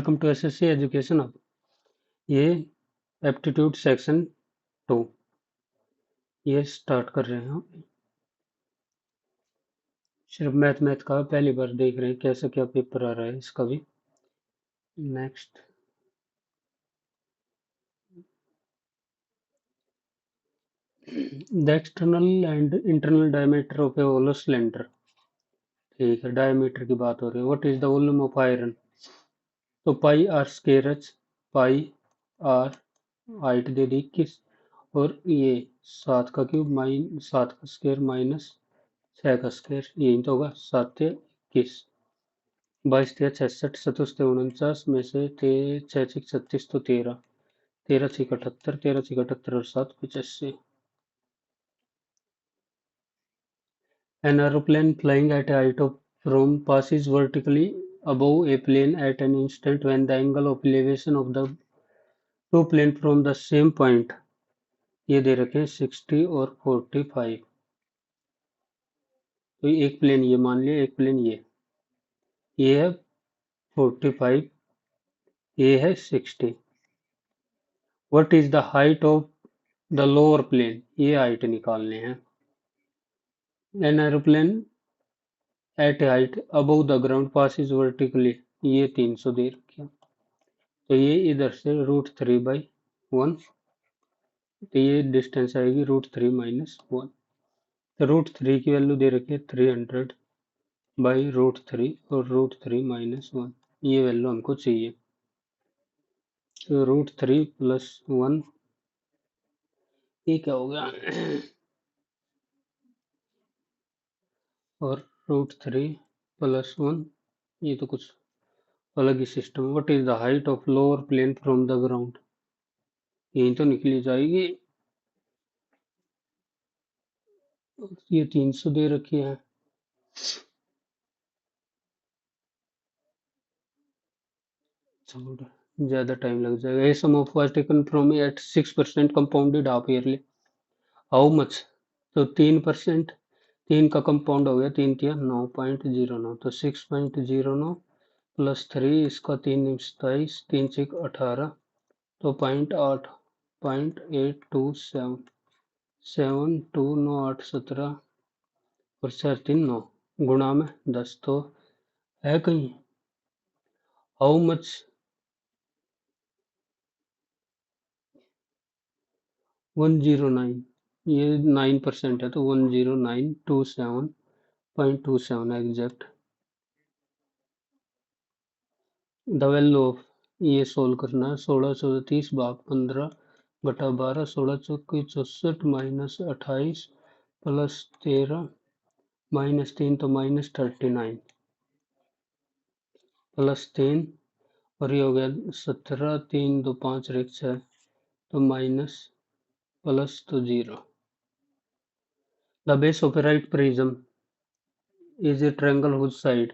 Welcome to SSC education hub. ये aptitude section 2 ये start कर रहे हैं हम। सिर्फ मैथ का पहली बार देख रहे हैं कैसे क्या पेपर आ रहा है इसका भी। Next, the external and internal diameter of a hollow cylinder. ठीक है, डायमीटर की बात हो रही है। What is the volume of iron? तो pi r square h, pi r height दे दी 21 और ये 7 का क्यूब 7 का स्क्वायर माइनस 6 का स्क्वायर, यही तो होगा 7 या 21। 22 तिया 66, 27 49 में से 6 6 36 तो 13, 13 6 78, 13 6 78 और 7 85। An aeroplane flying at a height of from passes vertically above a plane at an instant when the angle of elevation of the two plane from the same point, ये दे रखे हैं 60 और 45। तो एक प्लेन ये मान लिया, एक प्लेन ये है 45, ये है 60। What is the height of the lower plane? ये हाइट निकालने हैं। An aeroplane at height above the ground passes vertically, ये 300 दे रखा। तो ये इधर से √3/1, तो ये डिस्टेंस आएगी √3 - 1। तो √3 की वैल्यू दे रखी है 300/√3 और √3 - 1, ये वैल्यू हमको चाहिए। तो √3 + 1, ये क्या हो गया और √3 + 1, ये तो कुछ अलग ही system. What is the height of lower plane from the ground? यही तो निकली जाएगी। ये 300 दे रखी है। ज्यादा टाइम लग जाएगा। A sum of was taken from at 6% compounded half yearly, how much? तो 3%, 3 का कंपाउंड हो गया, 3 तिया 9.09, तो 6.09 + 3, इसका 3 27, 3 6 18, तो 0.8, 0.827, 7 2 9 8 17 और 4 3 9 गुणा में 10, तो है कहीं हाउ मच? 109, ये 9% है तो 10927.27 एग्जैक्ट। द वैल्यू ऑफ, ये सोल्व करना है। 16 भाग 15 बटा 12, 16 चौके 64 - 28 + 13 -3, तो -39 +3, और ये हो गया 17, 3 2 5 और 1 6, तो माइनस प्लस तो 0। The base of a right prism is a triangle whose side,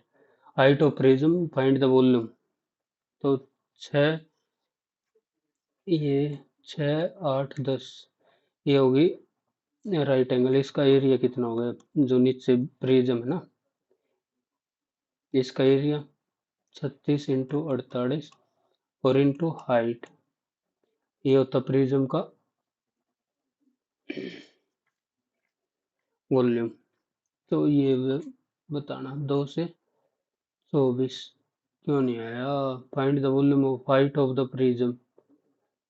height of prism, find the volume. तो 6, ये 6 8 10, ये होगी राइट एंगल। इसका एरिया कितना होगा जो नीचे प्रिज्म है ना, इसका एरिया 36 × 48 और इंटू हाइट, ये होता प्रिज्म का वॉल्यूम। तो ये बताना 2 से 24 क्यों नहीं आया। Find the volume of height of the prism,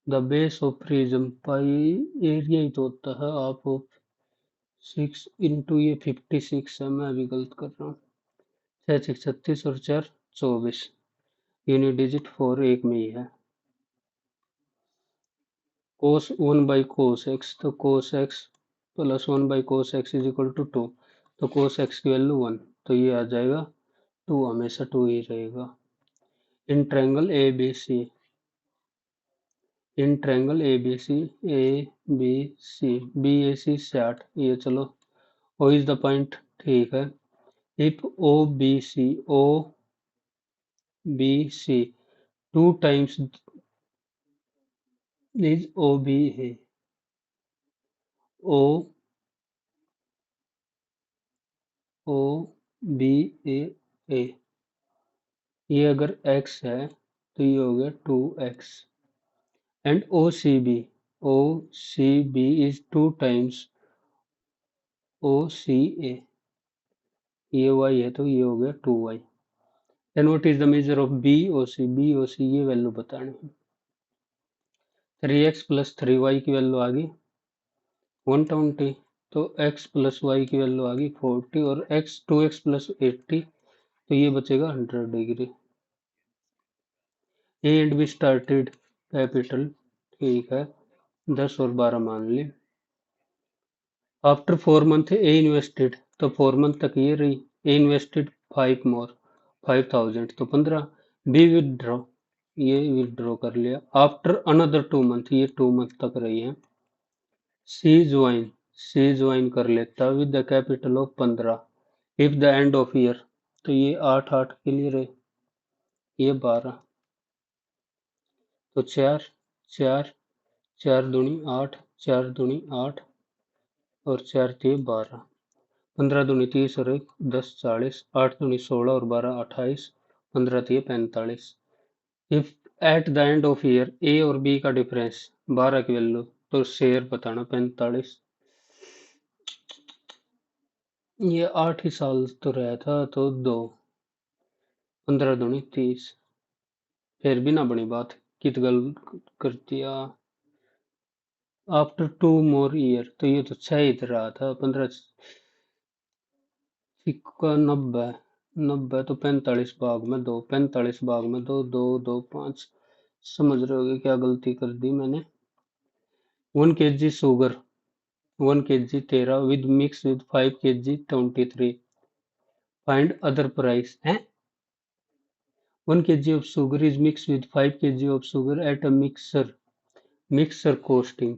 the base of prism, pi area ही तो होता है हाफ ऑफ 6 इंटू ये 56 है, मैं अभी गलत कर रहा हूँ। 6 6 36 और 4 24, यूनिट डिजिट 4 एक में ही है। cos 1/cos x, तो cos x + 1/cos x = 2, तो cos x की वैल्यू 1, तो ये आ जाएगा 2, हमेशा 2 ही रहेगा। In triangle A B C, in triangle A B C, B A C 60, ये चलो ओ इज द पॉइंट, ठीक है। If O B C 2 times is O B है, ओ बी ए, ये अगर x है तो ये हो गया 2x and OCB is 2 times OCA, ये y है तो ये हो गया 2y। Then what is the measure of BOC ये वैल्यू बतानी है। 3x प्लस 3y की वैल्यू आ गई 120, तो x प्लस वाई की वैल्यू आ गई 40 और x प्लस 80, तो ये बचेगा 100 degree. A and be started capital, ठीक है, 10 और 12 मान ली। आफ्टर 4 मंथ ए इन्वेस्टेड, तो 4 मंथ तक ये रही, ए इन्वेस्टेड 5 मोर 5000, तो 15। बी विदड्रॉ, ये विदड्रॉ कर लिया। आफ्टर अनदर 2 मंथ, ये 2 मंथ तक रही है। सी ज्वाइन कर लेता with the capital of 15 if the end of year, तो ये 8 के लिए रहे, ये 12, तो 4 4 4 दूनी 8, 4 दूनी 8 और 4 3 12, 15 दूनी 30 और 1 10 40, 8 दूनी 16 और 12 28, 15 3 45। If at the end of year A और बी का डिफरेंस 12 की वैल्यू, तो शेयर बताना 45। ये 8 ही साल तो रहा था, तो 2, 15 दूनी 30, फिर भी ना बनी बात, कित गल कर दिया। आफ्टर 2 मोर ईयर, तो ये तो 6 ही तो रहा था, 15 सिक्का 90, 90 तो 45 भाग में 2, 45 भाग में 2, 2 2 5, समझ रहे होगे क्या गलती कर दी मैंने। 1 kg sugar, 1 kg 13 with mix with 5 kg 23, find other price है। 1 kg of sugar is mixed with 5 kg of sugar at a mixer costing,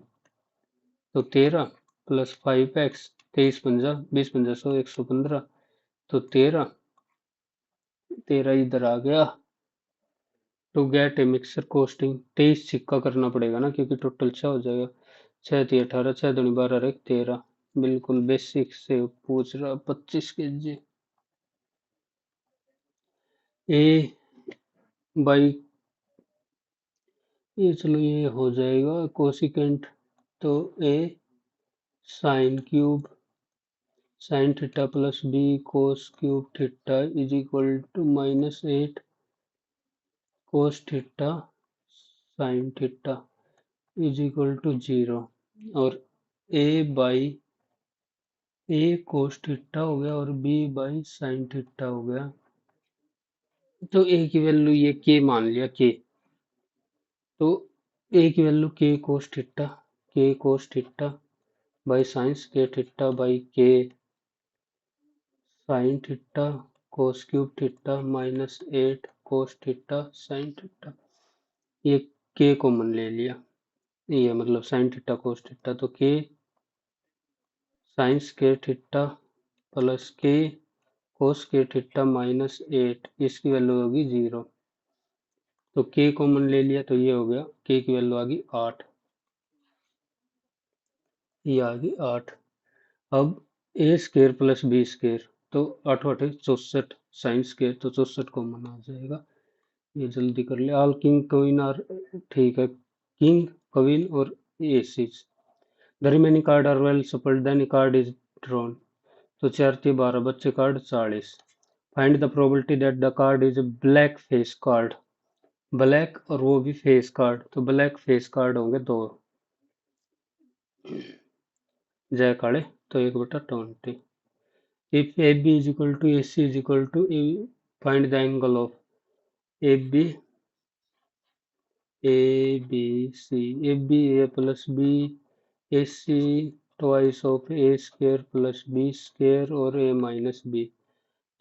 तो 13 प्लस 5x, 23 पंजा 20 पंजा 100, 115, तो 13 13 इधर आ गया। To get a mixer costing 23 सिक्का करना पड़ेगा ना, क्योंकि टोटल 6 हो जाएगा। 6 3 18, 6 दूनी 12 1 13, बिल्कुल बेसिक से पूछ रहा। 25 kg ए बाई, ये चलो ये हो जाएगा कोसिकेंट, तो a sine cube sine theta plus b cos cube theta is equal to -8 cos theta sine theta is equal to 0, और ए बाई ए कोस थीटा हो गया और बी बाई साइन थीटा हो गया। तो ए की वैल्यू ये के मान लिया, के, तो ए की वैल्यू के कोस थीटा बाई साइंस के थीटा बाई के sine theta cos cube theta -8 cos theta sine theta, ये के कॉमन ले लिया, ये मतलब साइन थीटा कोस थीटा, तो के साइंस के थीटा प्लस के कोस के थीटा -8, इसकी वैल्यू होगी 0, तो के कॉमन ले लिया, तो ये हो गया, के की वैल्यू आ गई 8, ये आ गई 8। अब ए स्केयर प्लस बी स्केयर, तो 8 8 64, साइन स्केयर तो 64 कॉमन आ जाएगा, ये जल्दी कर ले। ऑल किंग क्वीन आर, ठीक है, किंग क्वीन और aces, the remaining card are well shuffled, then card is drawn, तो 4 3 12 बच्चे card 40। Find the probability that the card is a black face card, black और वो भी फेस कार्ड, तो black face card होंगे 2 जय काले, तो 1/20। If A B is equal to A C is equal to A, find the angle of A B C, A B A plus B A C twice of A square plus B square और A minus B,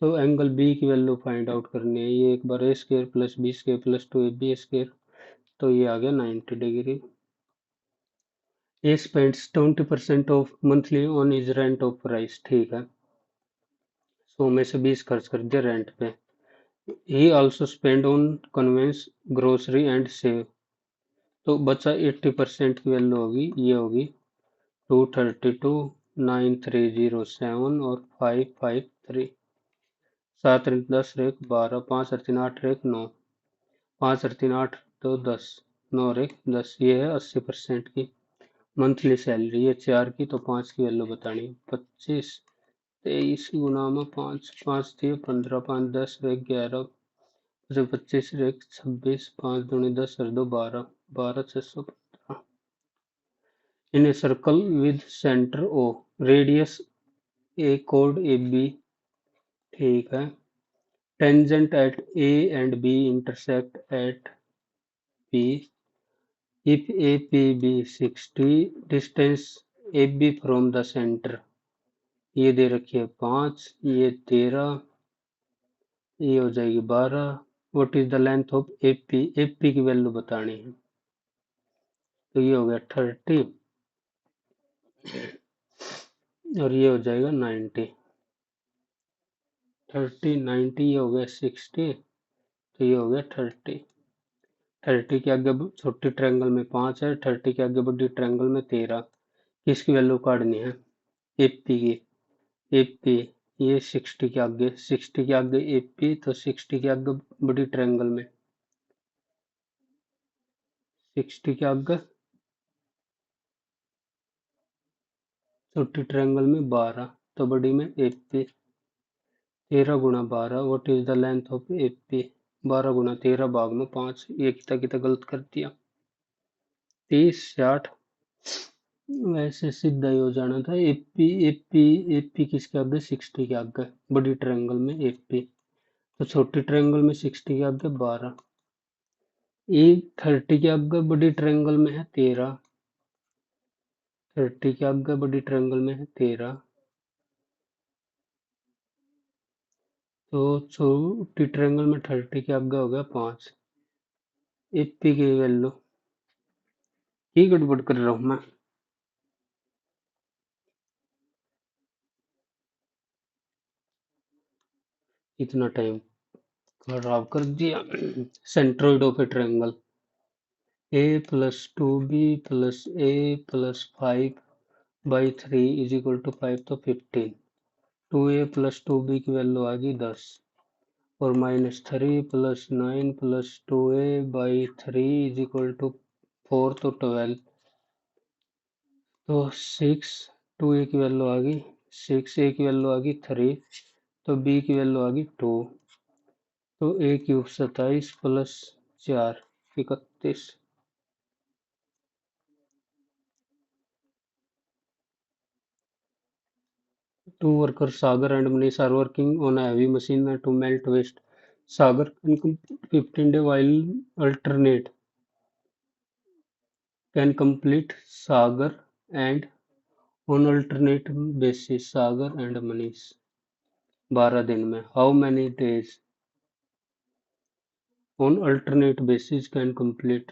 तो angle B की value find out करनी है। ये एक बार A square plus B square plus 2 A B square, तो ये आ गया 90 degree. A spends 20% of monthly on is rent of price, ठीक है, 100 में से 20 खर्च कर दिया rent pay. He also spend on conveyance grocery and save, तो बचा 80% की वैल्यू होगी, ये होगी 232 9307 और 553, 7 10 1 12, 5 3 8 1 9, 5 और 3 8 2 10 9 और 1 10। ये है 80% की मंथली सैलरी। ये 4 की तो 5 की वैल्यू बतानी। 25 23 गुना में 5 5 दिए 15 5 10 और 1 11 25 और 1 26 5 दूनी 10 और 2 12 12 615। In a circle with center O, radius A chord AB, ठीक है। Tangent at A and B intersect at P. If AP be 60, distance AB from the center, ये दे रखी है 5, ये 13, ये हो जाएगी 12। What is the length of AP? AP की वैल्यू बतानी है, तो ये हो गया 30 और ये हो जाएगा 90। 30 90 ये हो गया 60, तो ये हो गया 30। 30 के आगे छोटी ट्रायंगल में 5 है, 30 के आगे बड़ी ट्रायंगल में 13। किसकी वैल्यू काटनी है? एपी की। एपी ये 60 के आगे, 60 के आगे एपी, तो 60 के आगे बड़ी ट्रायंगल में 60 के आगे छोटी ट्रायंगल में 12, तो बड़ी में AP. 13 Guna 12, what is the length of AP? 12 गुना 13 भाग में 5, ये कितना गलत कर दिया। 30 60, वैसे सीधा ही हो जाना था। एपी एपी एपी किसके आगे? 60 के आगे बड़ी ट्रायंगल में एपी, तो छोटी ट्रायंगल में 60 के आगे 12। ए 30 के आगे बड़ी ट्रायंगल में है 13, 30 के आगे बड़ी ट्रायंगल में है 13, तो छोटी ट्रायंगल में 30 के आगे हो गया 5। एपी की वैल्यू की गड़बड़ कर रहा हूं मैं। इतना टाइम खराब कर दिया। Centroid of a triangle A plus 2b plus A plus 5/3 is equal to 5, तो 15। 2a प्लस 2b की वैल्यू आ गई 10, और -3 plus 9 plus 2a/3 is equal to 4, तो 12। तो 6, 2a की वैल्यू आ गई 6, a की वैल्यू आ गई 3, तो b की वैल्यू आ गई 2, तो a cube 27 plus 4 31। Two workers, Sagar and Manish, are working on a heavy machine to melt waste. Sagar can complete 15 day while alternate can complete Sagar and on alternate basis Sagar and Manish 12 दिन में। How many days on alternate basis can complete?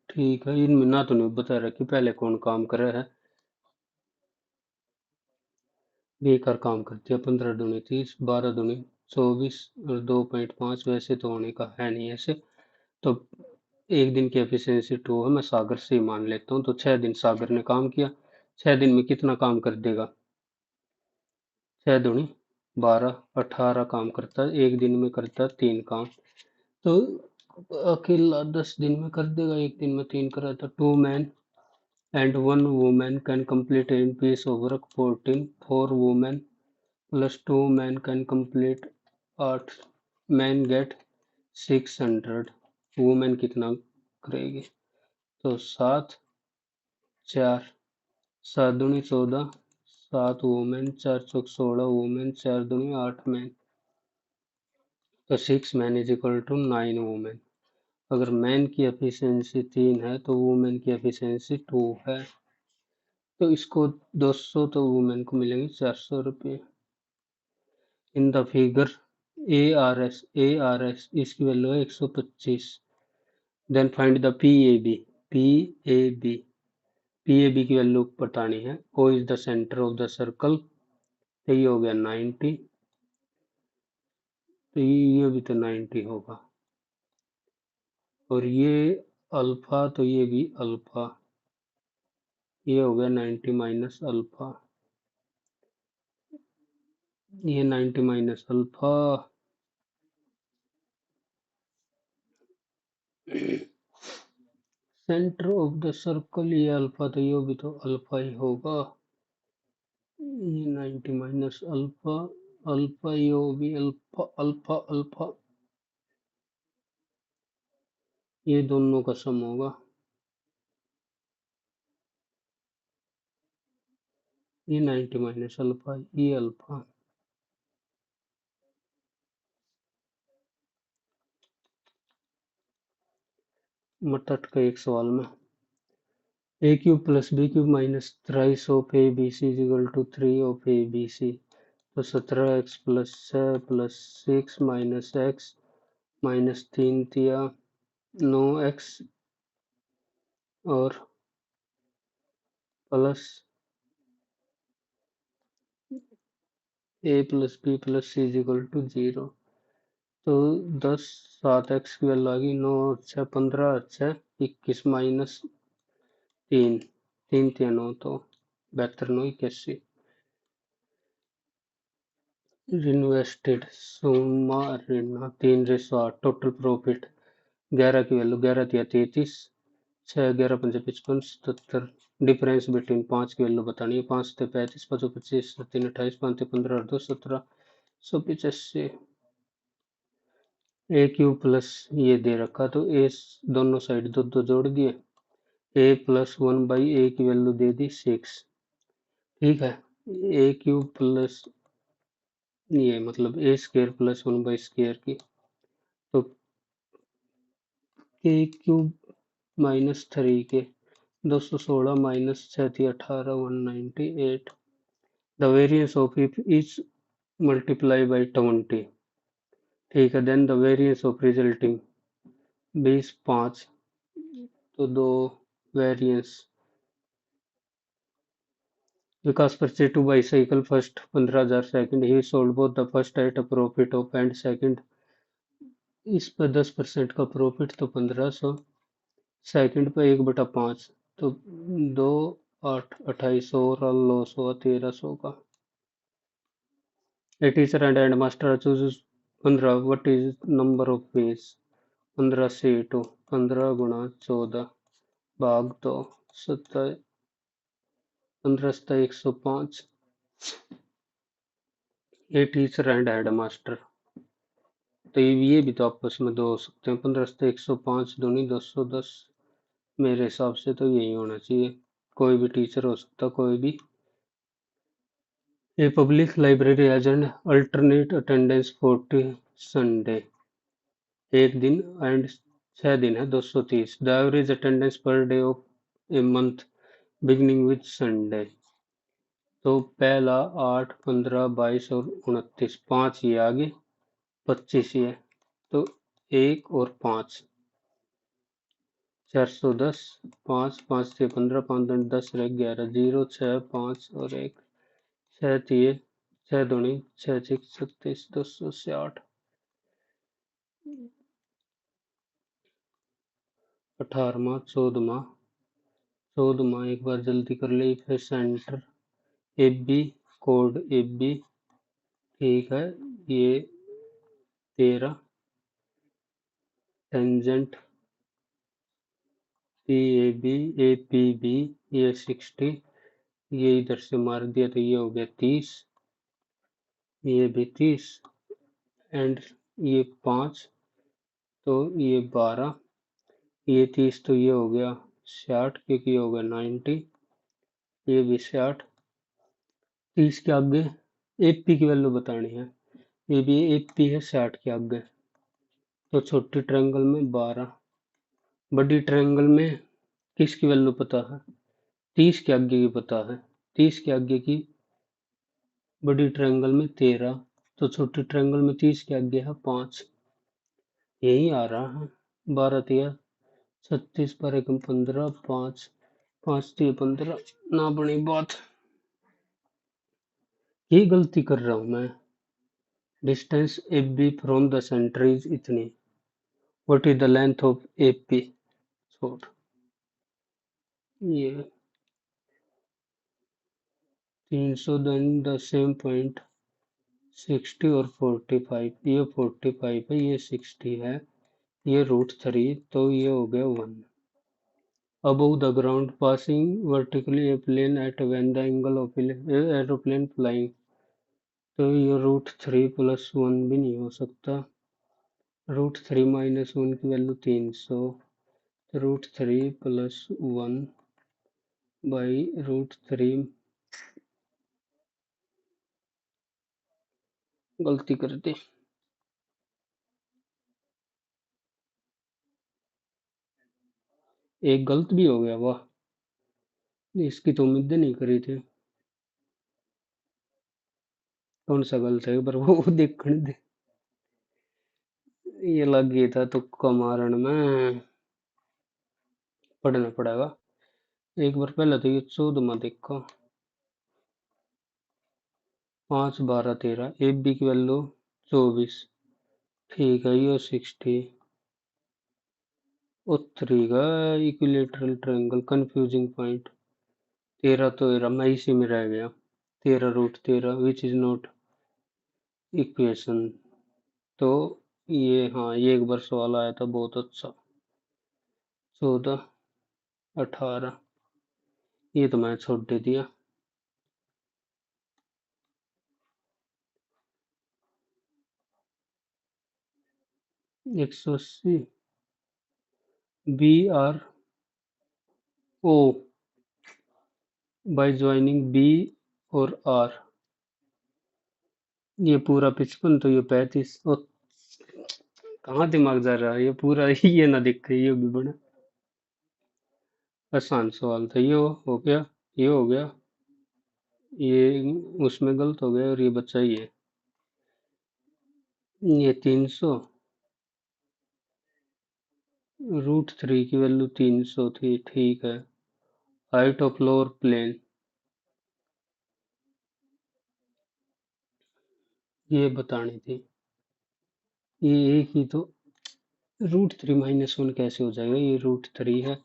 ठीक है, इनमें ना तो नहीं बता रहा कि पहले कौन काम कर रहा है। बेकार काम कर दिया। 15 दूनी 30, 12 दूनी 24 और 2.5, वैसे तो होने का है नहीं ऐसे। तो एक दिन की एफिशिएंसी 2 है, मैं सागर से ही मान लेता हूँ। तो 6 दिन सागर ने काम किया। 6 दिन में कितना काम कर देगा? 6 दूनी 12, 18 काम करता है। एक दिन में करता है 3 काम, तो अकेला 10 दिन में कर देगा। एक दिन में 3 करा था। 2 man and 1 woman can complete in piece of work 14, 4 women plus 2 men can complete 8, men get 600, women कितना करेगी? तो 7 4, 7 दूनी 14, 7 वुमेन 4 चौक 16 वुमेन 4 दूनी 8 मैन, तो 6 man is equal to 9 women. अगर मैन की एफिशिएंसी 3 है तो वुमेन की एफिशिएंसी 2 है, तो इसको 200, तो वुमेन को मिलेंगे 400 रुपये। In the figure A R S इसकी वैल्यू है 125। Then find the P A B की वैल्यू बतानी है। O is the centre of the circle, तो ये हो गया 90, तो ये भी तो 90 होगा। और ये अल्फा, तो ये भी अल्फा, ये हो गया 90 माइनस अल्फा, ये 90 minus alpha, centre of the circle ये अल्फा, तो ये भी तो अल्फा ही होगा। ये 90 माइनस अल्फा, अल्फा ये भी अल्फा अल्फा अल्फा, ये दोनों का सम होगा। ये 90 माइनस अल्फा, ये अल्फा। मटट का एक सवाल में A cube plus B cube minus thrice of A B C is equal to 3 of A B C. तो 17x plus 6 plus 6 minus x minus 3 तिया 9x और plus A plus B plus C is equal to 0। तो 10 7x की value आ गई 9 अच्छा 15 अच्छा 21 minus 3 3 तिया 9 तो 72 9 81। इन्वेस्टेड सोमा ऋण 3/8 टोटल प्रॉफिट 11 की वैल्यू 11 तिया 33 6 11 पंजे 55 77। डिफरेंस बिटवीन 5 की वैल्यू बतानी है 5 से 35 5 25 3 28 5 15 और 2 17 185। ए क्यू प्लस ये दे रखा तो ए दोनों साइड दो दो जोड़ दिए। ए प्लस 1 बाई ए की वैल्यू दे दी 6। ठीक है। ए क्यूब प्लस ये मतलब ए स्क्र प्लस 1/स्क्र की, तो के क्यूब माइनस 3 के 216 minus 6 18 198। The variance of if is multiply by 20। ठीक है। Then the variance of resulting 20 5, तो दो variance Vikas purchase two bicycle first 15,000 second he sold both the first at a profit of and second. इस पर 10% का profit तो 1500, second पे 1/5 तो 2 8 2800 और लॉस हुआ 1300 का। A teacher and and master choose 15 what is number of page 15 से 2 15 गुणा 14 भाग 2 17 15 सत्ता 105। A teacher and head master, तो ये भी तो आपस में दो हो सकते हैं 15 सत्ता 105 दूनी 210। मेरे हिसाब से तो यही होना चाहिए। कोई भी टीचर हो सकता कोई भी। A public library has an alternate attendance 40 Sunday, एक दिन एंड 6 दिन है 230। The average attendance per day of a month beginning with Sunday. तो पहला 8 15 22 और 29 5 ये आगे 25 ये, तो 1 और 5 410 5 5 से 15 5 दूनी 10 रह 11 0 6 5 और 1 6 तिये 6 दूनी 6 6 36 268। 18वां 14वां एक बार जल्दी कर ले। फिर सेंटर ए बी कोड ए बी। ठीक है। ये 13 tangent P A B A P B ये 60। ये इधर से मार दिया तो ये हो गया 30। ये भी 30 एंड ये 5 तो ये 12। ये 30 तो ये हो गया 60 क्योंकि ये हो गया 90। ये भी 60। 30 के आगे एपी की वैल्यू बतानी है। ये भी एपी है 60 के आगे, तो छोटी ट्रायंगल में 12, बड़ी ट्रायंगल में किसकी वैल्यू पता है 30 के आगे की पता है। 30 के आगे की बड़ी ट्रायंगल में 13, तो छोटी ट्रायंगल में 30 के आगे है 5। यही आ रहा है 12 तिया 36 पर एकम 15 5 5 तिया 15 ना बनी बात। ये गलती कर रहा हूं मैं। Distance A B from the center is इतनी, what is the length of A P. छोड़ ये 300 देन द सेम पॉइंट 60 और 45। ये 45 है ये 60 है। ये √3, तो ये हो गया 1। Above the ground, passing vertically a plane at when the angle of aeroplane flying, तो ये √3 + 1 भी नहीं हो सकता। √3 - 1 की वैल्यू 300, √3 + 1 बाई √3, गलती कर दी। एक गलत भी हो गया, वाह, इसकी तो उम्मीद नहीं करी थी। कौन सा गलत है, पर वो देखने दे। ये लग गया था तुक्का मारन में, पढ़ना पड़ेगा। एक बार पहले तो ये 14 में देखो। 5, 12, 13, ए बी की वैल्यू 24, ठीक है, ये 60। O3 का इक्विलेटरल ट्रायंगल कंफ्यूजिंग पॉइंट, 13 तो एरा मैं इसी में रह गया। 13 √13 विच इज नॉट इक्वेशन। तो ये, हाँ, ये एक बार सवाल आया था बहुत अच्छा। 14, 18, ये तो मैं छोड़ दे दिया। 180, BRO बाय ज्वाइनिंग B और R, ये पूरा 55, तो ये 35। और कहाँ दिमाग जा रहा है, ये पूरा ये ना दिखे, ये भी बना आसान सवाल था। ये हो गया, ये हो गया, ये उसमें गलत हो गया, और ये बच्चा ही है। ये 300, √3 की वैल्यू 300 थी, ठीक है। हाइट ऑफ लोअर प्लेन, ये बतानी थी। ये एक ही तो, √3 - 1 कैसे हो जाएगा, ये √3 है,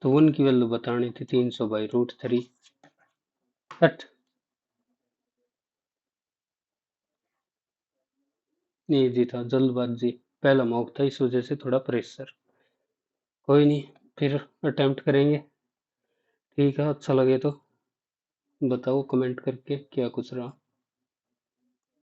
तो 1 की वैल्यू बतानी थी, 300 बाई √3। हट, इजी था, जल्दबाजी, पहला मौका था, इस वजह से थोड़ा प्रेशर। कोई नहीं, फिर अटेम्प्ट करेंगे। ठीक है, अच्छा लगे तो बताओ कमेंट करके क्या कुछ रहा।